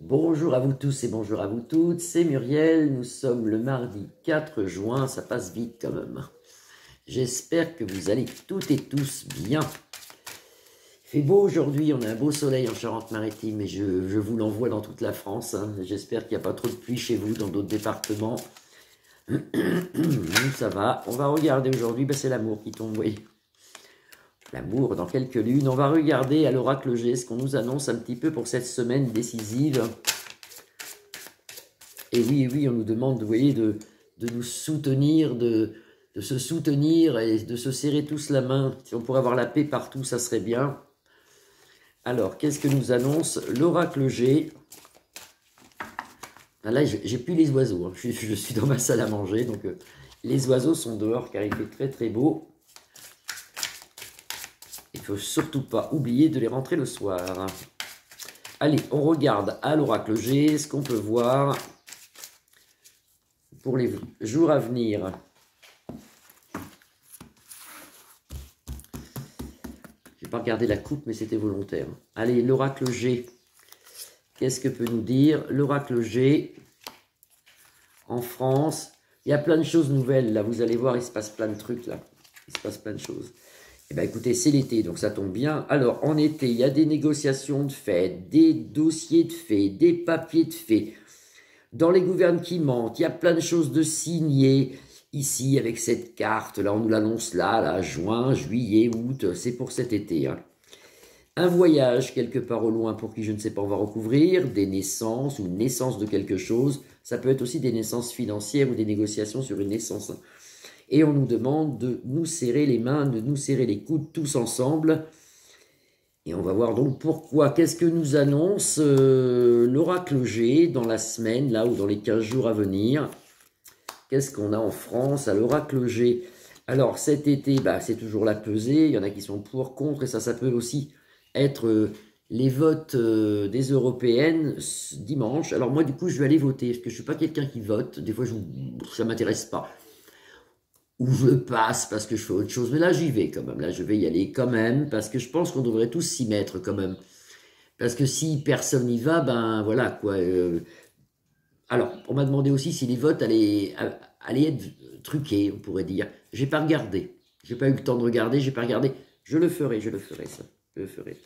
Bonjour à vous tous et bonjour à vous toutes, c'est Muriel, nous sommes le mardi 4 juin, ça passe vite quand même. J'espère que vous allez toutes et tous bien. Il fait beau aujourd'hui, on a un beau soleil en Charente-Maritime et je vous l'envoie dans toute la France. J'espère qu'il n'y a pas trop de pluie chez vous, dans d'autres départements. Nous, ça va. On va regarder aujourd'hui, c'est l'amour qui tombe, oui. L'amour dans quelques lunes. On va regarder à l'oracle G ce qu'on nous annonce un petit peu pour cette semaine décisive. Et oui, on nous demande, vous voyez, de nous soutenir, de se soutenir et de se serrer tous la main. Si on pourrait avoir la paix partout, ça serait bien. Alors, qu'est-ce que nous annonce l'oracle G? Là, j'ai plus les oiseaux. Je suis dans ma salle à manger, donc les oiseaux sont dehors car il fait très très beau. Il ne faut surtout pas oublier de les rentrer le soir. Allez, on regarde à l'oracle G ce qu'on peut voir pour les jours à venir. Je n'ai pas regardé la coupe, mais c'était volontaire. Allez, l'oracle G. Qu'est-ce que peut nous dire l'oracle G en France? Il y a plein de choses nouvelles, là. Vous allez voir, il se passe plein de trucs, là. Il se passe plein de choses. Eh bien, écoutez, c'est l'été, donc ça tombe bien. Alors, en été, il y a des négociations de fait, des dossiers de fait, des papiers de fait. Dans les gouvernes qui mentent, il y a plein de choses de signées. Ici, avec cette carte, là, on nous l'annonce là, juin, juillet, août, c'est pour cet été. Un voyage quelque part au loin pour qui je ne sais pas, on va recouvrir, des naissances ou une naissance de quelque chose. Ça peut être aussi des naissances financières ou des négociations sur une naissance. Et on nous demande de nous serrer les mains, de nous serrer les coudes tous ensemble. Et on va voir donc pourquoi. Qu'est-ce que nous annonce l'oracle G dans la semaine, là, ou dans les 15 jours à venir? Qu'est-ce qu'on a en France à l'oracle G? Alors, cet été, c'est toujours la pesée. Il y en a qui sont pour, contre, et ça peut aussi être les votes des européennes dimanche. Alors moi, du coup, je vais aller voter, parce que je ne suis pas quelqu'un qui vote. Des fois, ça ne m'intéresse pas. Ou je le passe parce que je fais autre chose. Mais là, j'y vais quand même. Là, je vais y aller quand même, parce que je pense qu'on devrait tous s'y mettre quand même. Parce que si personne n'y va, voilà, quoi. Alors, on m'a demandé aussi si les votes allaient être truqués, on pourrait dire. J'ai pas regardé. J'ai pas eu le temps de regarder, j'ai pas regardé. Je le ferai, ça. Je le ferai.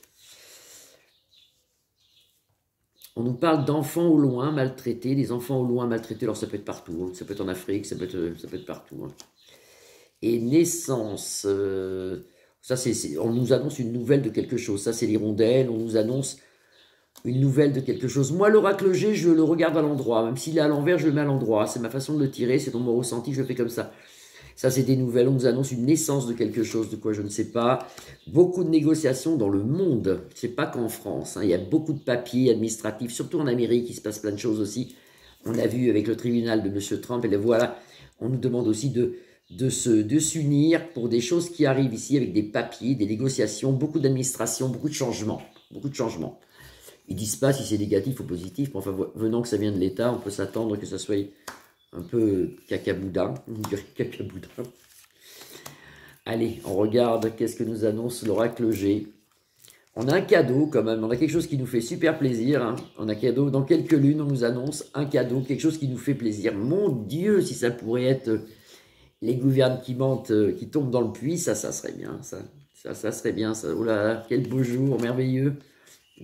On nous parle d'enfants au loin maltraités, des enfants au loin maltraités. Alors, ça peut être partout. Ça peut être en Afrique, ça peut être partout. Et naissance, ça on nous annonce une nouvelle de quelque chose. Ça, c'est l'hirondelle, on nous annonce une nouvelle de quelque chose. Moi, l'oracle G, je le regarde à l'endroit. Même s'il est à l'envers, je le mets à l'endroit. C'est ma façon de le tirer, c'est dans mon ressenti, je le fais comme ça. Ça, c'est des nouvelles. On nous annonce une naissance de quelque chose, de quoi je ne sais pas. Beaucoup de négociations dans le monde. C'est pas qu'en France. Il y a beaucoup de papiers administratifs, surtout en Amérique, il se passe plein de choses aussi. On a vu avec le tribunal de M. Trump, et voilà, on nous demande aussi de s'unir pour des choses qui arrivent ici avec des papiers, des négociations, beaucoup d'administration, beaucoup de changements. Beaucoup de changements. Ils disent pas si c'est négatif ou positif, mais enfin, venant que ça vient de l'État, on peut s'attendre que ça soit un peu cacaboudin, on dirait cacaboudin. Allez, on regarde qu'est-ce que nous annonce l'oracle G. On a un cadeau quand même, on a quelque chose qui nous fait super plaisir. On a un cadeau, dans quelques lunes, on nous annonce un cadeau, quelque chose qui nous fait plaisir. Mon Dieu, si ça pourrait être les gouvernes qui mentent, qui tombent dans le puits, ça serait bien, ça serait bien, ça. Oh là là, quel beau jour, merveilleux.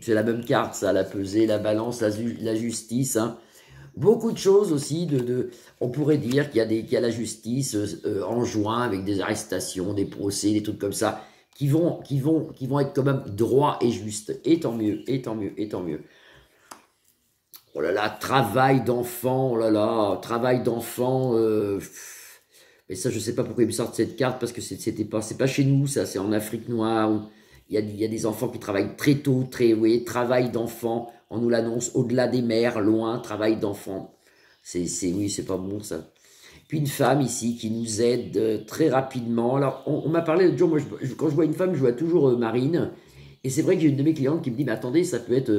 C'est la même carte, ça, la pesée, la balance, la justice. Beaucoup de choses aussi, on pourrait dire qu'il y a la justice en juin avec des arrestations, des procès, des trucs comme ça, qui vont être quand même droits et justes. Et tant mieux, et tant mieux, et tant mieux. Oh là là, travail d'enfant, oh là là, travail d'enfant. Mais ça, je ne sais pas pourquoi ils me sortent cette carte, parce que c'est pas chez nous, ça, c'est en Afrique noire, où il y a des enfants qui travaillent très tôt, oui, travail d'enfant, on nous l'annonce, au-delà des mers, loin, travail d'enfant. Oui, c'est pas bon, ça. Puis une femme ici qui nous aide très rapidement. Alors, on m'a parlé l'autre jour, moi, quand je vois une femme, je vois toujours Marine, et c'est vrai que j'ai une de mes clientes qui me dit, mais attendez, ça peut être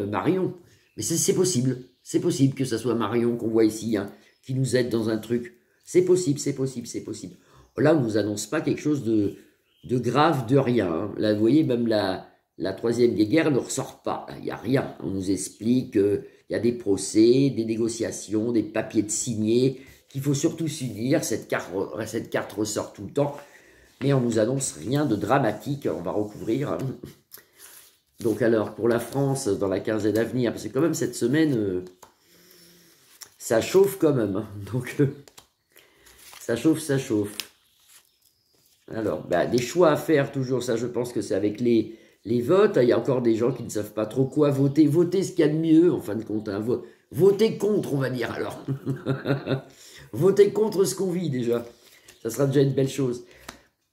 Marion. Mais c'est possible que ça soit Marion qu'on voit ici, qui nous aide dans un truc. C'est possible, c'est possible, c'est possible. Là, on ne nous annonce pas quelque chose de grave, de rien. Là, vous voyez, même la troisième guerre ne ressort pas. Il n'y a rien. On nous explique qu'il Il y a des procès, des négociations, des papiers de signer, qu'il faut surtout s'unir. Cette carte ressort tout le temps, mais on nous annonce rien de dramatique, on va recouvrir. Donc alors, pour la France, dans la quinzaine à venir, parce que quand même cette semaine, ça chauffe quand même. Donc, ça chauffe, ça chauffe. Alors, bah, des choix à faire toujours, ça je pense que c'est avec les votes. Il y a encore des gens qui ne savent pas trop quoi voter. Voter ce qu'il y a de mieux, en fin de compte. Hein. Voter contre, on va dire alors. Voter contre ce qu'on vit déjà. Ça sera déjà une belle chose.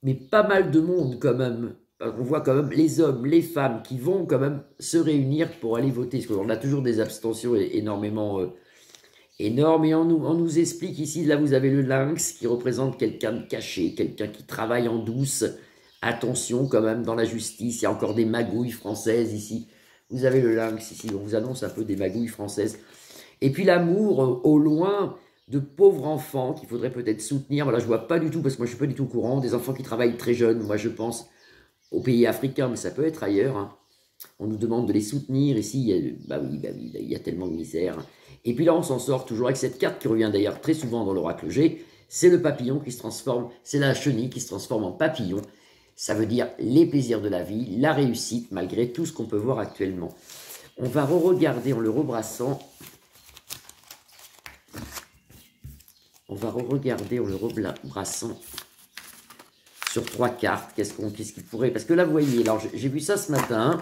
Mais pas mal de monde quand même. On voit quand même les hommes, les femmes qui vont quand même se réunir pour aller voter. Parce qu'on a toujours des abstentions énormément énormes. Et on nous explique ici, là vous avez le lynx qui représente quelqu'un de caché, quelqu'un qui travaille en douce. Attention quand même dans la justice, il y a encore des magouilles françaises ici. Vous avez le lynx ici, on vous annonce un peu des magouilles françaises. Et puis l'amour au loin de pauvres enfants qu'il faudrait peut-être soutenir. Voilà, je ne vois pas du tout, parce que moi je ne suis pas du tout au courant, des enfants qui travaillent très jeunes. Moi je pense aux pays africains, mais ça peut être ailleurs. Hein. On nous demande de les soutenir. Ici, il y a tellement de misère. Et puis là, on s'en sort toujours avec cette carte qui revient d'ailleurs très souvent dans l'oracle G. C'est le papillon qui se transforme, c'est la chenille qui se transforme en papillon. Ça veut dire les plaisirs de la vie, la réussite, malgré tout ce qu'on peut voir actuellement. On va re-regarder en le rebrassant. On va re-regarder en le rebrassant sur 3 cartes. Qu'est-ce qu'il pourrait... Parce que là, vous voyez, alors j'ai vu ça ce matin.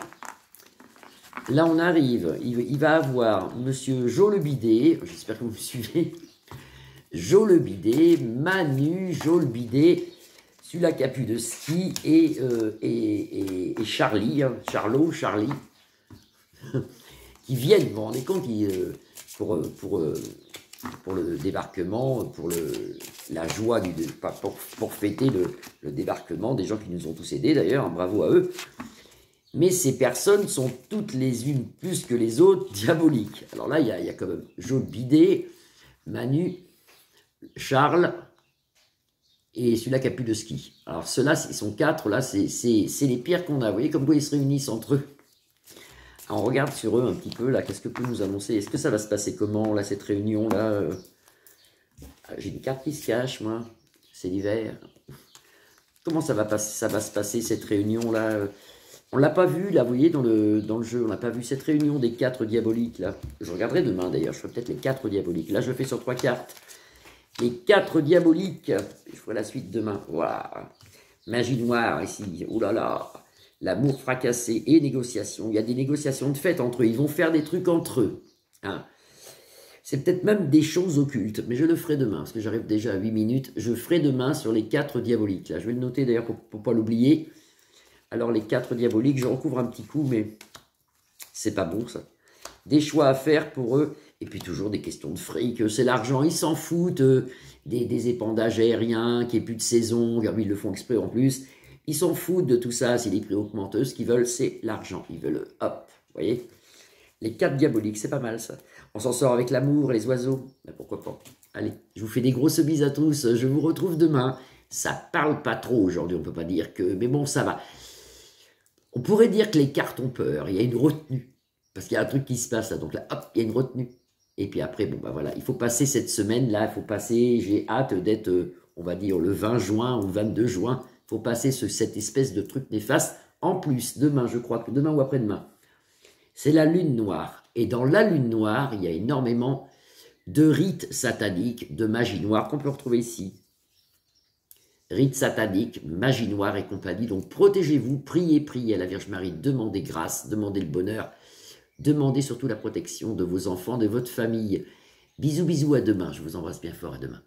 Là, on arrive. Il va avoir Monsieur Jo le Bidet. J'espère que vous me suivez. Jo le Bidet, Manu, Jo le Bidet, celui-là qui a plus de ski, et Charlie, hein, Charlie, qui viennent, vous vous rendez compte, pour le débarquement, pour la joie, pour fêter le débarquement, des gens qui nous ont tous aidés d'ailleurs, hein, bravo à eux. Mais ces personnes sont toutes les unes plus que les autres diaboliques. Alors là, il y a quand même Jo le Bidet, Manu, Charles, et celui-là qui a plus de ski. Alors ceux-là, ils sont 4, là, c'est les pires qu'on a. Vous voyez comme quoi ils se réunissent entre eux. Alors, on regarde sur eux un petit peu, là, qu'est-ce que peut nous annoncer? Est-ce que ça va se passer comment, là, cette réunion-là? J'ai une carte qui se cache, moi. C'est l'hiver. Comment ça va se passer, cette réunion-là? On ne l'a pas vu, là, vous voyez, dans le jeu. On n'a pas vu cette réunion des 4 diaboliques, là. Je regarderai demain, d'ailleurs. Je ferai peut-être les 4 diaboliques. Là, je le fais sur 3 cartes. Les 4 diaboliques. Je ferai la suite demain. Voilà. Magie noire, ici. Ouh là là. L'amour fracassé et négociation. Il y a des négociations de fait entre eux. Ils vont faire des trucs entre eux. Hein. C'est peut-être même des choses occultes. Mais je le ferai demain. Parce que j'arrive déjà à 8 minutes. Je ferai demain sur les 4 diaboliques. Là, je vais le noter d'ailleurs pour ne pas l'oublier. Alors, les 4 diaboliques, je recouvre un petit coup. Mais c'est pas bon, ça. Des choix à faire pour eux. Et puis toujours des questions de fric. C'est l'argent. Ils s'en foutent des épandages aériens, qu'il n'y ait plus de saison. Ils le font exprès en plus. Ils s'en foutent de tout ça, si les prix augmentent. Ce qu'ils veulent, c'est l'argent. Ils veulent, hop, vous voyez. Les 4 diaboliques, c'est pas mal ça. On s'en sort avec l'amour, les oiseaux. Ben, pourquoi pas. Allez, je vous fais des grosses bises à tous. Je vous retrouve demain. Ça parle pas trop aujourd'hui, on peut pas dire que... Mais bon, ça va. On pourrait dire que les cartes ont peur. Il y a une retenue. Parce qu'il y a un truc qui se passe là. Donc là, hop, il y a une retenue. Et puis après, bon, ben voilà. Il faut passer cette semaine-là. Il faut passer... J'ai hâte d'être, on va dire, le 20 juin ou 22 juin. Il faut passer cette espèce de truc néfaste. En plus, demain, je crois que demain ou après-demain, c'est la lune noire. Et dans la lune noire, il y a énormément de rites sataniques, de magie noire qu'on peut retrouver ici. Rites sataniques, magie noire et compagnie. Donc protégez-vous, priez, priez à la Vierge Marie, demandez grâce, demandez le bonheur, demandez surtout la protection de vos enfants, de votre famille. Bisous, bisous, à demain. Je vous embrasse bien fort, à demain.